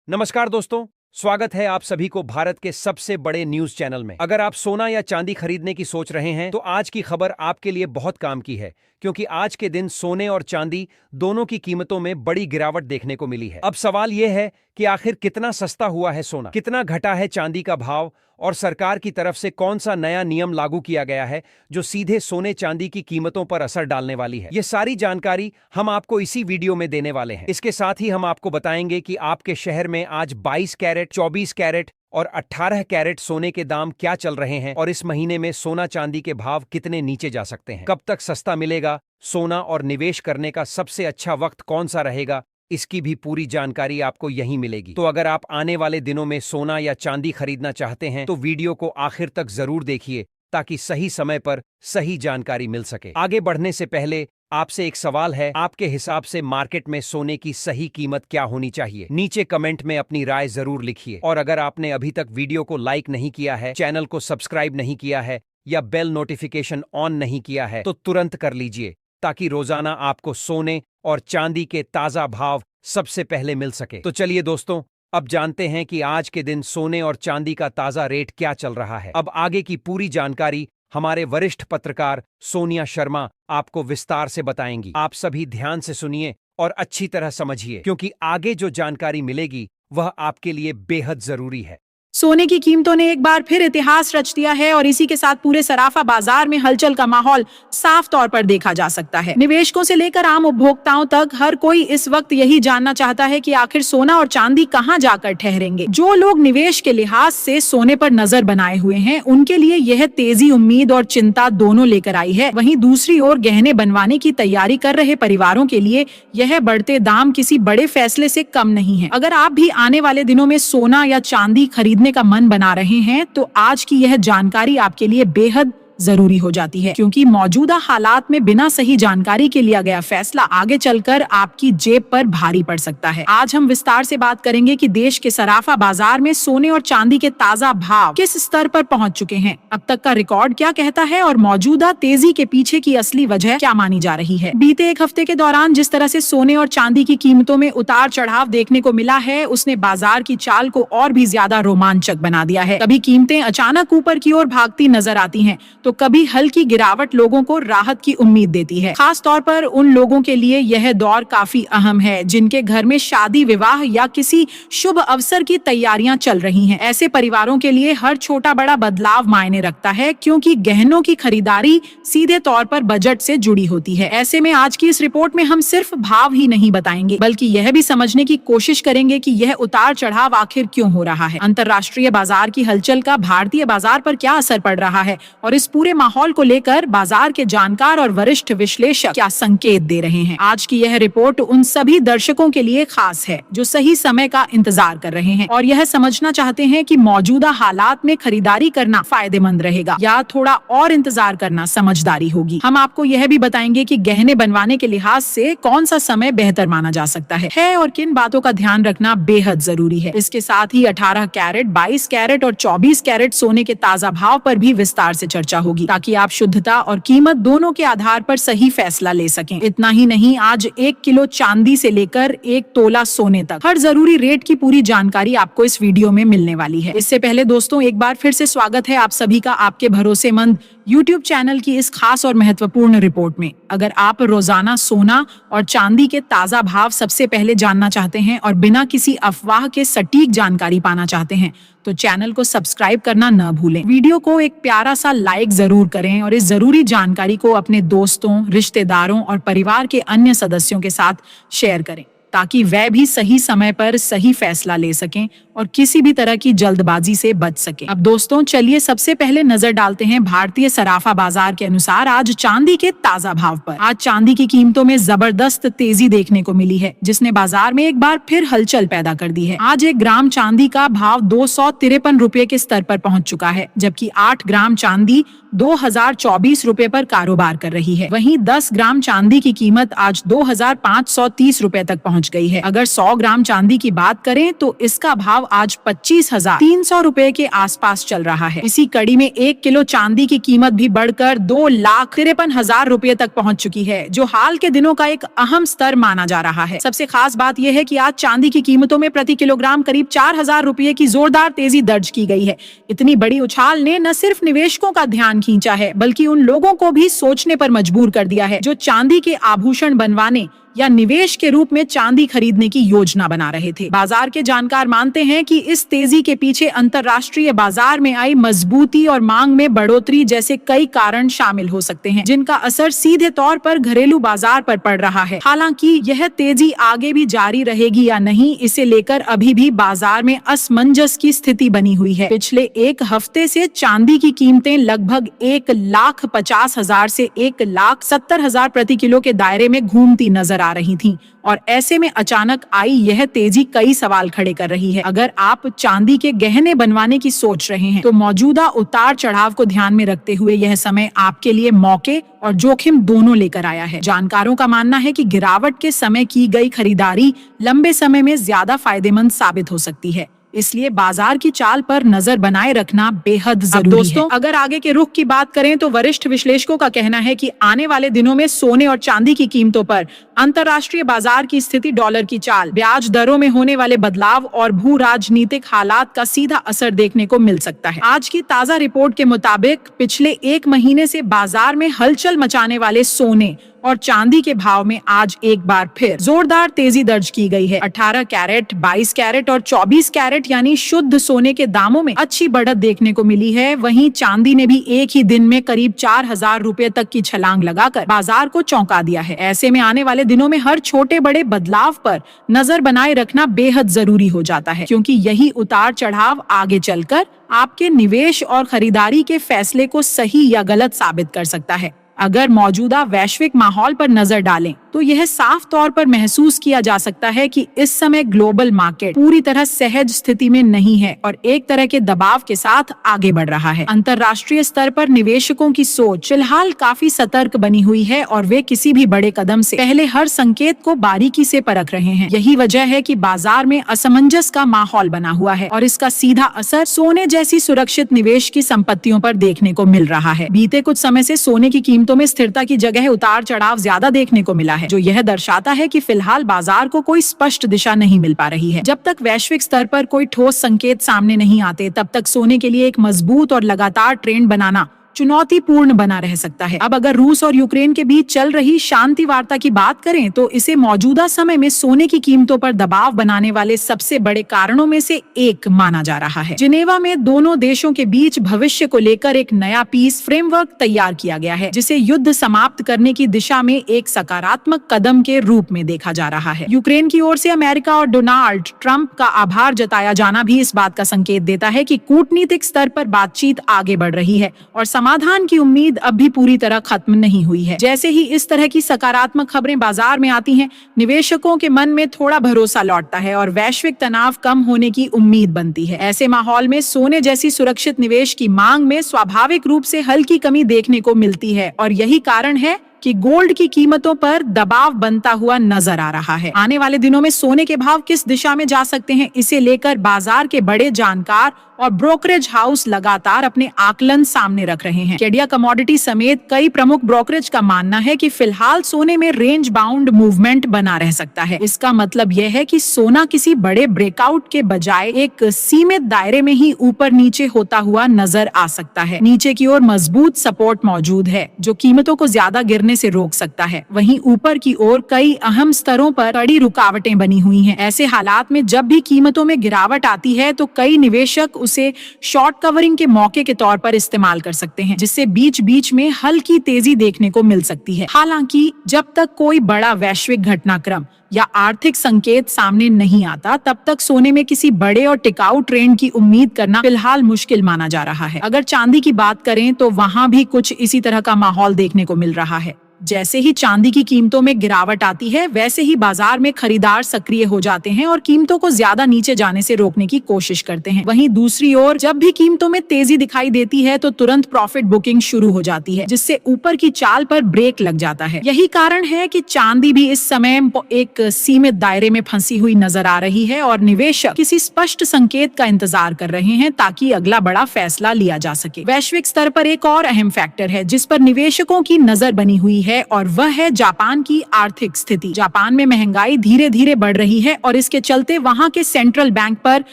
नमस्कार दोस्तों, स्वागत है आप सभी को भारत के सबसे बड़े न्यूज चैनल में। अगर आप सोना या चांदी खरीदने की सोच रहे हैं तो आज की खबर आपके लिए बहुत काम की है, क्योंकि आज के दिन सोने और चांदी दोनों की कीमतों में बड़ी गिरावट देखने को मिली है। अब सवाल यह है कि आखिर कितना सस्ता हुआ है सोना, कितना घटा है चांदी का भाव और सरकार की तरफ से कौन सा नया नियम लागू किया गया है जो सीधे सोने चांदी की कीमतों पर असर डालने वाली है। ये सारी जानकारी हम आपको इसी वीडियो में देने वाले हैं। इसके साथ ही हम आपको बताएंगे कि आपके शहर में आज 22 कैरेट, 24 कैरेट और 18 कैरेट सोने के दाम क्या चल रहे हैं और इस महीने में सोना चांदी के भाव कितने नीचे जा सकते हैं, कब तक सस्ता मिलेगा सोना और निवेश करने का सबसे अच्छा वक्त कौन सा रहेगा, इसकी भी पूरी जानकारी आपको यहीं मिलेगी। तो अगर आप आने वाले दिनों में सोना या चांदी खरीदना चाहते हैं तो वीडियो को आखिर तक जरूर देखिए ताकि सही समय पर सही जानकारी मिल सके। आगे बढ़ने से पहले आपसे एक सवाल है, आपके हिसाब से मार्केट में सोने की सही कीमत क्या होनी चाहिए? नीचे कमेंट में अपनी राय जरूर लिखिए। और अगर आपने अभी तक वीडियो को लाइक नहीं किया है, चैनल को सब्सक्राइब नहीं किया है या बेल नोटिफिकेशन ऑन नहीं किया है तो तुरंत कर लीजिए ताकि रोजाना आपको सोने और चांदी के ताजा भाव सबसे पहले मिल सके। तो चलिए दोस्तों, अब जानते हैं कि आज के दिन सोने और चांदी का ताजा रेट क्या चल रहा है। अब आगे की पूरी जानकारी हमारे वरिष्ठ पत्रकार सोनिया शर्मा आपको विस्तार से बताएंगी। आप सभी ध्यान से सुनिए और अच्छी तरह समझिए, क्योंकि आगे जो जानकारी मिलेगी वह आपके लिए बेहद जरूरी है। सोने की कीमतों ने एक बार फिर इतिहास रच दिया है और इसी के साथ पूरे सराफा बाजार में हलचल का माहौल साफ तौर पर देखा जा सकता है। निवेशकों से लेकर आम उपभोक्ताओं तक हर कोई इस वक्त यही जानना चाहता है कि आखिर सोना और चांदी कहां जाकर ठहरेंगे। जो लोग निवेश के लिहाज से सोने पर नजर बनाए हुए हैं उनके लिए यह तेजी उम्मीद और चिंता दोनों लेकर आई है। वहीं दूसरी ओर गहने बनवाने की तैयारी कर रहे परिवारों के लिए यह बढ़ते दाम किसी बड़े फैसले से कम नहीं है। अगर आप भी आने वाले दिनों में सोना या चांदी खरीदने का मन बना रहे हैं तो आज की यह जानकारी आपके लिए बेहद जरूरी हो जाती है, क्योंकि मौजूदा हालात में बिना सही जानकारी के लिया गया फैसला आगे चलकर आपकी जेब पर भारी पड़ सकता है। आज हम विस्तार से बात करेंगे कि देश के सराफा बाजार में सोने और चांदी के ताजा भाव किस स्तर पर पहुंच चुके हैं, अब तक का रिकॉर्ड क्या कहता है और मौजूदा तेजी के पीछे की असली वजह क्या मानी जा रही है। बीते एक हफ्ते के दौरान जिस तरह से सोने और चांदी की कीमतों में उतार चढ़ाव देखने को मिला है उसने बाजार की चाल को और भी ज्यादा रोमांचक बना दिया है। कभी कीमतें अचानक ऊपर की ओर भागती नजर आती हैं तो कभी हल्की गिरावट लोगों को राहत की उम्मीद देती है। खास तौर पर उन लोगों के लिए यह दौर काफी अहम है जिनके घर में शादी, विवाह या किसी शुभ अवसर की तैयारियां चल रही हैं। ऐसे परिवारों के लिए हर छोटा बड़ा बदलाव मायने रखता है, क्योंकि गहनों की खरीदारी सीधे तौर पर बजट से जुड़ी होती है। ऐसे में आज की इस रिपोर्ट में हम सिर्फ भाव ही नहीं बताएंगे बल्कि यह भी समझने की कोशिश करेंगे कि यह उतार चढ़ाव आखिर क्यों हो रहा है। अंतरराष्ट्रीय बाजार की हलचल का भारतीय बाजार पर क्या असर पड़ रहा है और इस पूरे माहौल को लेकर बाजार के जानकार और वरिष्ठ विश्लेषक क्या संकेत दे रहे हैं। आज की यह रिपोर्ट उन सभी दर्शकों के लिए खास है जो सही समय का इंतजार कर रहे हैं और यह समझना चाहते हैं कि मौजूदा हालात में खरीदारी करना फायदेमंद रहेगा या थोड़ा और इंतजार करना समझदारी होगी। हम आपको यह भी बताएंगे कि गहने बनवाने के लिहाज से कौन सा समय बेहतर माना जा सकता है और किन बातों का ध्यान रखना बेहद जरूरी है। इसके साथ ही 18 कैरेट, 22 कैरेट और 24 कैरेट सोने के ताजा भाव पर भी विस्तार से चर्चा होगी ताकि आप शुद्धता और कीमत दोनों के आधार पर सही फैसला ले सकें। इतना ही नहीं, आज 1 किलो चांदी से लेकर 1 तोला सोने तक हर जरूरी रेट की पूरी जानकारी आपको इस वीडियो में मिलने वाली है। इससे पहले दोस्तों एक बार फिर से स्वागत है आप सभी का आपके भरोसेमंद YouTube चैनल की इस खास और महत्वपूर्ण रिपोर्ट में। अगर आप रोजाना सोना और चांदी के ताजा भाव सबसे पहले जानना चाहते हैं और बिना किसी अफवाह के सटीक जानकारी पाना चाहते हैं तो चैनल को सब्सक्राइब करना न भूलें। वीडियो को एक प्यारा सा लाइक जरूर करें और इस जरूरी जानकारी को अपने दोस्तों, रिश्तेदारों और परिवार के अन्य सदस्यों के साथ शेयर करें ताकि वह भी सही समय पर सही फैसला ले सकें और किसी भी तरह की जल्दबाजी से बच सके। अब दोस्तों चलिए सबसे पहले नजर डालते हैं भारतीय सराफा बाजार के अनुसार आज चांदी के ताजा भाव पर। आज चांदी की कीमतों में जबरदस्त तेजी देखने को मिली है जिसने बाजार में एक बार फिर हलचल पैदा कर दी है। आज 1 ग्राम चांदी का भाव 253 रुपए के स्तर पर पहुंच चुका है, जबकि 8 ग्राम चांदी 2024 रुपए पर कारोबार कर रही है। वहीं 10 ग्राम चांदी की कीमत आज 2530 रुपए तक पहुंच गई है। अगर 100 ग्राम चांदी की बात करें तो इसका भाव भाव आज 25,300 रुपए के आसपास चल रहा है। इसी कड़ी में 1 किलो चांदी की कीमत भी बढ़कर 2,53,000 रुपए तक पहुंच चुकी है, जो हाल के दिनों का एक अहम स्तर माना जा रहा है। सबसे खास बात यह है कि आज चांदी की कीमतों में प्रति किलोग्राम करीब 4,000 रुपए की जोरदार तेजी दर्ज की गई है। इतनी बड़ी उछाल ने न सिर्फ निवेशकों का ध्यान खींचा है, बल्कि उन लोगों को भी सोचने पर मजबूर कर दिया है जो चांदी के आभूषण बनवाने या निवेश के रूप में चांदी खरीदने की योजना बना रहे थे। बाजार के जानकार मानते हैं कि इस तेजी के पीछे अंतर्राष्ट्रीय बाजार में आई मजबूती और मांग में बढ़ोतरी जैसे कई कारण शामिल हो सकते हैं, जिनका असर सीधे तौर पर घरेलू बाजार पर पड़ रहा है। हालांकि यह तेजी आगे भी जारी रहेगी या नहीं, इसे लेकर अभी भी बाजार में असमंजस की स्थिति बनी हुई है। पिछले एक हफ्ते से चांदी की कीमतें लगभग 1,50,000 से 1,70,000 प्रति किलो के दायरे में घूमती नजर आ रही थीं, और ऐसे में अचानक आई यह तेजी कई सवाल खड़े कर रही है। अगर आप चांदी के गहने बनवाने की सोच रहे हैं तो मौजूदा उतार चढ़ाव को ध्यान में रखते हुए यह समय आपके लिए मौके और जोखिम दोनों लेकर आया है। जानकारों का मानना है कि गिरावट के समय की गई खरीदारी लंबे समय में ज्यादा फायदेमंद साबित हो सकती है, इसलिए बाजार की चाल पर नजर बनाए रखना बेहद जरूरी है। अगर आगे के रुख की बात करें तो वरिष्ठ विश्लेषकों का कहना है कि आने वाले दिनों में सोने और चांदी की कीमतों पर अंतर्राष्ट्रीय बाजार की स्थिति, डॉलर की चाल, ब्याज दरों में होने वाले बदलाव और भू राजनीतिक हालात का सीधा असर देखने को मिल सकता है। आज की ताजा रिपोर्ट के मुताबिक पिछले 1 महीने से बाजार में हलचल मचाने वाले सोने और चांदी के भाव में आज एक बार फिर जोरदार तेजी दर्ज की गई है। 18 कैरेट, 22 कैरेट और 24 कैरेट यानी शुद्ध सोने के दामों में अच्छी बढ़त देखने को मिली है। वहीं चांदी ने भी एक ही दिन में करीब 4,000 रुपए तक की छलांग लगाकर बाजार को चौंका दिया है। ऐसे में आने वाले दिनों में हर छोटे बड़े बदलाव पर नजर बनाए रखना बेहद जरूरी हो जाता है, क्योंकि यही उतार चढ़ाव आगे चलकर आपके निवेश और खरीदारी के फैसले को सही या गलत साबित कर सकता है। अगर मौजूदा वैश्विक माहौल पर नजर डालें तो यह साफ तौर पर महसूस किया जा सकता है कि इस समय ग्लोबल मार्केट पूरी तरह सहज स्थिति में नहीं है और एक तरह के दबाव के साथ आगे बढ़ रहा है। अंतर्राष्ट्रीय स्तर पर निवेशकों की सोच फिलहाल काफी सतर्क बनी हुई है और वे किसी भी बड़े कदम से पहले हर संकेत को बारीकी से परख रहे हैं। यही वजह है कि बाजार में असमंजस का माहौल बना हुआ है और इसका सीधा असर सोने जैसी सुरक्षित निवेश की संपत्तियों पर देखने को मिल रहा है। बीते कुछ समय से सोने की कीमतों में स्थिरता की जगह उतार चढ़ाव ज्यादा देखने को मिला है, जो यह दर्शाता है कि फिलहाल बाजार को कोई स्पष्ट दिशा नहीं मिल पा रही है। जब तक वैश्विक स्तर पर कोई ठोस संकेत सामने नहीं आते, तब तक सोने के लिए एक मजबूत और लगातार ट्रेंड बनाना चुनौतीपूर्ण बना रह सकता है। अब अगर रूस और यूक्रेन के बीच चल रही शांति वार्ता की बात करें तो इसे मौजूदा समय में सोने की कीमतों पर दबाव बनाने वाले सबसे बड़े कारणों में से एक माना जा रहा है। जिनेवा में दोनों देशों के बीच भविष्य को लेकर एक नया पीस फ्रेमवर्क तैयार किया गया है, जिसे युद्ध समाप्त करने की दिशा में एक सकारात्मक कदम के रूप में देखा जा रहा है। यूक्रेन की ओर से अमेरिका और डोनाल्ड ट्रंप का आभार जताया जाना भी इस बात का संकेत देता है कि कूटनीतिक स्तर पर बातचीत आगे बढ़ रही है और समाधान की उम्मीद अब भी पूरी तरह खत्म नहीं हुई है। जैसे ही इस तरह की सकारात्मक खबरें बाजार में आती हैं, निवेशकों के मन में थोड़ा भरोसा लौटता है और वैश्विक तनाव कम होने की उम्मीद बनती है। ऐसे माहौल में सोने जैसी सुरक्षित निवेश की मांग में स्वाभाविक रूप से हल्की कमी देखने को मिलती है और यही कारण है कि गोल्ड की कीमतों पर दबाव बनता हुआ नजर आ रहा है। आने वाले दिनों में सोने के भाव किस दिशा में जा सकते हैं, इसे लेकर बाजार के बड़े जानकार और ब्रोकरेज हाउस लगातार अपने आकलन सामने रख रहे हैं। कैडिया कमोडिटी समेत कई प्रमुख ब्रोकरेज का मानना है कि फिलहाल सोने में रेंज बाउंड मूवमेंट बना रह सकता है। इसका मतलब यह है कि सोना किसी बड़े ब्रेकआउट के बजाय एक सीमित दायरे में ही ऊपर नीचे होता हुआ नजर आ सकता है। नीचे की ओर मजबूत सपोर्ट मौजूद है जो कीमतों को ज्यादा गिरने से रोक सकता है। वहीं ऊपर की ओर कई अहम स्तरों पर कड़ी रुकावटें बनी हुई हैं। ऐसे हालात में जब भी कीमतों में गिरावट आती है तो कई निवेशक उसे शॉर्ट कवरिंग के मौके के तौर पर इस्तेमाल कर सकते हैं, जिससे बीच बीच में हल्की तेजी देखने को मिल सकती है। हालांकि जब तक कोई बड़ा वैश्विक घटनाक्रम या आर्थिक संकेत सामने नहीं आता, तब तक सोने में किसी बड़े और टिकाऊ ट्रेंड की उम्मीद करना फिलहाल मुश्किल माना जा रहा है। अगर चांदी की बात करें तो वहां भी कुछ इसी तरह का माहौल देखने को मिल रहा है। जैसे ही चांदी की कीमतों में गिरावट आती है, वैसे ही बाजार में खरीदार सक्रिय हो जाते हैं और कीमतों को ज्यादा नीचे जाने से रोकने की कोशिश करते हैं। वहीं दूसरी ओर जब भी कीमतों में तेजी दिखाई देती है तो तुरंत प्रॉफिट बुकिंग शुरू हो जाती है, जिससे ऊपर की चाल पर ब्रेक लग जाता है। यही कारण है कि चांदी भी इस समय एक सीमित दायरे में फंसी हुई नजर आ रही है और निवेशक किसी स्पष्ट संकेत का इंतजार कर रहे हैं ताकि अगला बड़ा फैसला लिया जा सके। वैश्विक स्तर पर एक और अहम फैक्टर है जिस पर निवेशकों की नजर बनी हुई है और वह है जापान की आर्थिक स्थिति। जापान में महंगाई धीरे धीरे बढ़ रही है और इसके चलते वहां के सेंट्रल बैंक पर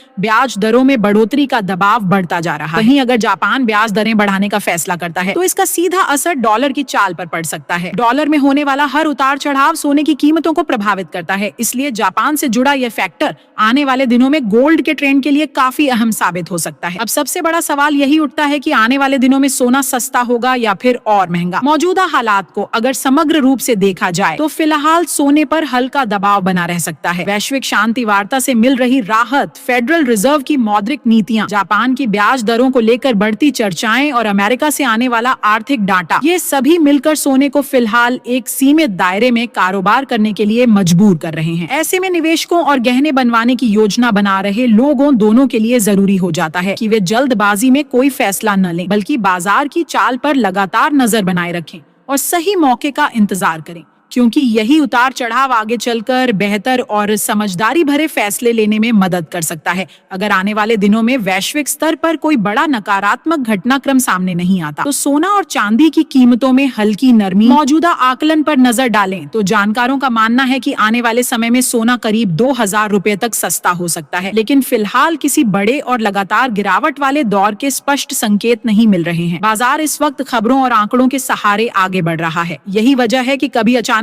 ब्याज दरों में बढ़ोतरी का दबाव बढ़ता जा रहा है। वहीं अगर जापान ब्याज दरें बढ़ाने का फैसला करता है तो इसका सीधा असर डॉलर की चाल पर पड़ सकता है। डॉलर में होने वाला हर उतार चढ़ाव सोने की कीमतों को प्रभावित करता है, इसलिए जापान से जुड़ा यह फैक्टर आने वाले दिनों में गोल्ड के ट्रेंड के लिए काफी अहम साबित हो सकता है। अब सबसे बड़ा सवाल यही उठता है कि आने वाले दिनों में सोना सस्ता होगा या फिर और महंगा। मौजूदा हालात को अगर समग्र रूप से देखा जाए तो फिलहाल सोने पर हल्का दबाव बना रह सकता है। वैश्विक शांति वार्ता से मिल रही राहत, फेडरल रिजर्व की मौद्रिक नीतियां, जापान की ब्याज दरों को लेकर बढ़ती चर्चाएं और अमेरिका से आने वाला आर्थिक डाटा, ये सभी मिलकर सोने को फिलहाल एक सीमित दायरे में कारोबार करने के लिए मजबूर कर रहे हैं। ऐसे में निवेशकों और गहने बनवाने की योजना बना रहे लोगों दोनों के लिए जरूरी हो जाता है कि वे जल्दबाजी में कोई फैसला न लें, बल्कि बाजार की चाल पर लगातार नजर बनाए रखें और सही मौके का इंतजार करें, क्योंकि यही उतार चढ़ाव आगे चलकर बेहतर और समझदारी भरे फैसले लेने में मदद कर सकता है। अगर आने वाले दिनों में वैश्विक स्तर पर कोई बड़ा नकारात्मक घटनाक्रम सामने नहीं आता तो सोना और चांदी की कीमतों में हल्की नरमी। मौजूदा आकलन पर नजर डालें तो जानकारों का मानना है कि आने वाले समय में सोना करीब 2000 रुपए तक सस्ता हो सकता है, लेकिन फिलहाल किसी बड़े और लगातार गिरावट वाले दौर के स्पष्ट संकेत नहीं मिल रहे हैं। बाजार इस वक्त खबरों और आंकड़ों के सहारे आगे बढ़ रहा है। यही वजह है कि कभी अचानक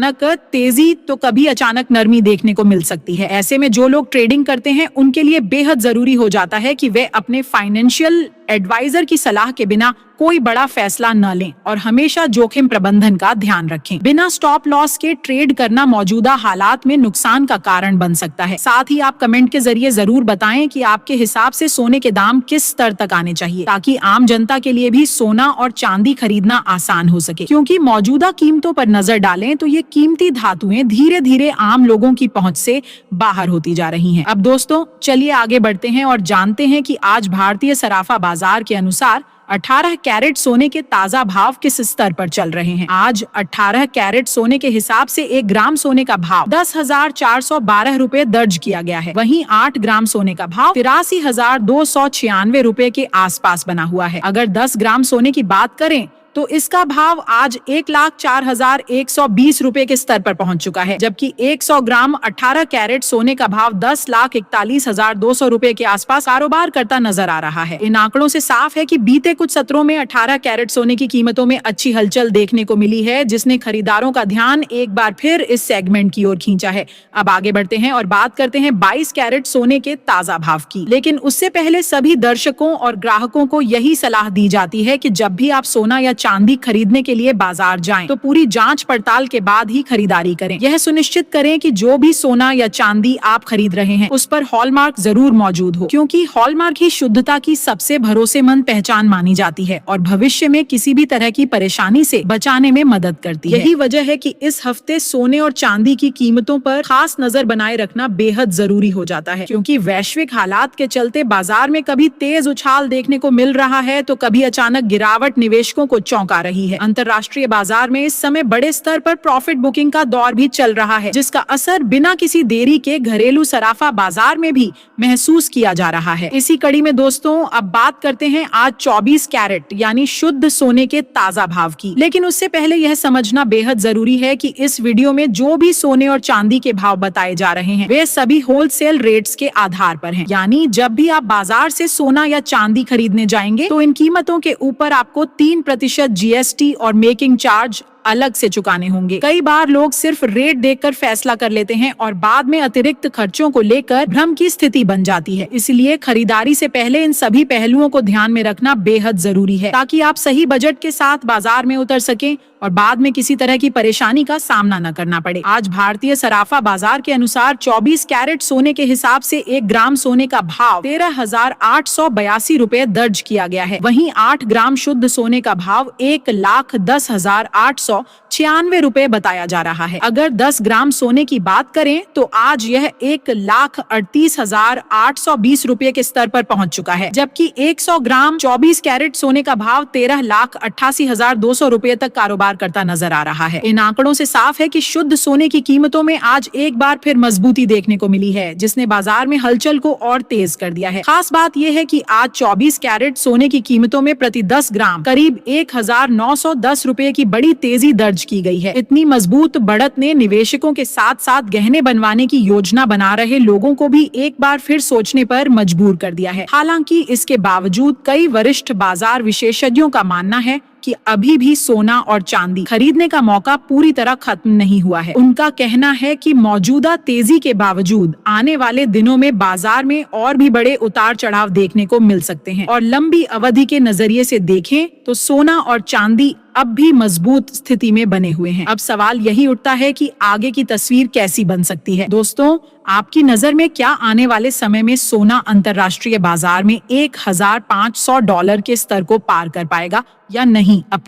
तेजी तो कभी अचानक नरमी देखने को मिल सकती है। ऐसे में जो लोग ट्रेडिंग करते हैं उनके लिए बेहद जरूरी हो जाता है कि वे अपने फाइनेंशियल एडवाइजर की सलाह के बिना कोई बड़ा फैसला न लें और हमेशा जोखिम प्रबंधन का ध्यान रखें। बिना स्टॉप लॉस के ट्रेड करना मौजूदा हालात में नुकसान का कारण बन सकता है। साथ ही आप कमेंट के जरिए जरूर बताएं कि आपके हिसाब से सोने के दाम किस स्तर तक आने चाहिए, ताकि आम जनता के लिए भी सोना और चांदी खरीदना आसान हो सके। क्योंकि मौजूदा कीमतों पर नजर डालें तो ये कीमती धातुएं धीरे धीरे आम लोगों की पहुंच से बाहर होती जा रही हैं। अब दोस्तों चलिए आगे बढ़ते हैं और जानते हैं कि आज भारतीय सराफा बाजार के अनुसार 18 कैरेट सोने के ताजा भाव किस स्तर पर चल रहे हैं। आज 18 कैरेट सोने के हिसाब से 1 ग्राम सोने का भाव 10,412 रुपए दर्ज किया गया है। वहीं 8 ग्राम सोने का भाव 83,296 रुपए के आसपास बना हुआ है। अगर 10 ग्राम सोने की बात करें तो इसका भाव आज 1,04,120 रुपए के स्तर पर पहुंच चुका है, जबकि 100 ग्राम 18 कैरेट सोने का भाव 10,41,200 रुपए के आसपास कारोबार करता नजर आ रहा है। इन आंकड़ों से साफ है कि बीते कुछ सत्रों में 18 कैरेट सोने की कीमतों में अच्छी हलचल देखने को मिली है, जिसने खरीदारों का ध्यान एक बार फिर इस सेगमेंट की ओर खींचा है। अब आगे बढ़ते हैं और बात करते हैं 22 कैरेट सोने के ताजा भाव की। लेकिन उससे पहले सभी दर्शकों और ग्राहकों को यही सलाह दी जाती है कि जब भी आप सोना या चांदी खरीदने के लिए बाजार जाएं, तो पूरी जांच पड़ताल के बाद ही खरीदारी करें। यह सुनिश्चित करें कि जो भी सोना या चांदी आप खरीद रहे हैं उस पर हॉलमार्क जरूर मौजूद हो, क्योंकि हॉलमार्क ही शुद्धता की सबसे भरोसेमंद पहचान मानी जाती है और भविष्य में किसी भी तरह की परेशानी से बचाने में मदद करती है। यही वजह है कि इस हफ्ते सोने और चांदी की कीमतों पर खास नजर बनाए रखना बेहद जरूरी हो जाता है, क्योंकि वैश्विक हालात के चलते बाजार में कभी तेज उछाल देखने को मिल रहा है तो कभी अचानक गिरावट निवेशकों को चौंका रही है। अंतरराष्ट्रीय बाजार में इस समय बड़े स्तर पर प्रॉफिट बुकिंग का दौर भी चल रहा है, जिसका असर बिना किसी देरी के घरेलू सराफा बाजार में भी महसूस किया जा रहा है। इसी कड़ी में दोस्तों अब बात करते हैं आज 24 कैरेट यानी शुद्ध सोने के ताजा भाव की। लेकिन उससे पहले यह समझना बेहद जरूरी है कि इस वीडियो में जो भी सोने और चांदी के भाव बताए जा रहे हैं वे सभी होलसेल रेट्स के आधार पर हैं। यानी जब भी आप बाजार से सोना या चांदी खरीदने जाएंगे तो इन कीमतों के ऊपर आपको 3% जीएसटी और मेकिंग चार्ज अलग से चुकाने होंगे। कई बार लोग सिर्फ रेट देखकर फैसला कर लेते हैं और बाद में अतिरिक्त खर्चों को लेकर भ्रम की स्थिति बन जाती है। इसलिए खरीदारी से पहले इन सभी पहलुओं को ध्यान में रखना बेहद जरूरी है, ताकि आप सही बजट के साथ बाजार में उतर सकें और बाद में किसी तरह की परेशानी का सामना न करना पड़े। आज भारतीय सराफा बाजार के अनुसार 24 कैरेट सोने के हिसाब से 1 ग्राम सोने का भाव 13,882 रुपए दर्ज किया गया है। वहीं 8 ग्राम शुद्ध सोने का भाव 1,10,800 ₹896 बताया जा रहा है। अगर 10 ग्राम सोने की बात करें तो आज यह ₹1,38,820 के स्तर पर पहुंच चुका है, जबकि 100 ग्राम 24 कैरेट सोने का भाव ₹13,88,200 तक कारोबार करता नजर आ रहा है। इन आंकड़ों से साफ है कि शुद्ध सोने की कीमतों में आज एक बार फिर मजबूती देखने को मिली है, जिसने बाजार में हलचल को और तेज कर दिया है। खास बात यह है कि आज 24 कैरेट सोने की कीमतों में प्रति 10 ग्राम करीब ₹1,910 की बड़ी तेजी दर्ज की गई है। इतनी मजबूत बढ़त ने निवेशकों के साथ साथ गहने बनवाने की योजना बना रहे लोगों को भी एक बार फिर सोचने पर मजबूर कर दिया है। हालांकि इसके बावजूद कई वरिष्ठ बाजार विशेषज्ञों का मानना है कि अभी भी सोना और चांदी खरीदने का मौका पूरी तरह खत्म नहीं हुआ है। उनका कहना है कि मौजूदा तेजी के बावजूद आने वाले दिनों में बाजार में और भी बड़े उतार चढ़ाव देखने को मिल सकते हैं और लंबी अवधि के नजरिए से देखें तो सोना और चांदी अब भी मजबूत स्थिति में बने हुए हैं। अब सवाल यही उठता है कि आगे की तस्वीर कैसी बन सकती है। दोस्तों, आपकी नजर में क्या आने वाले समय में सोना अंतर्राष्ट्रीय बाजार में $1,500 के स्तर को पार कर पाएगा या नहीं? अपनी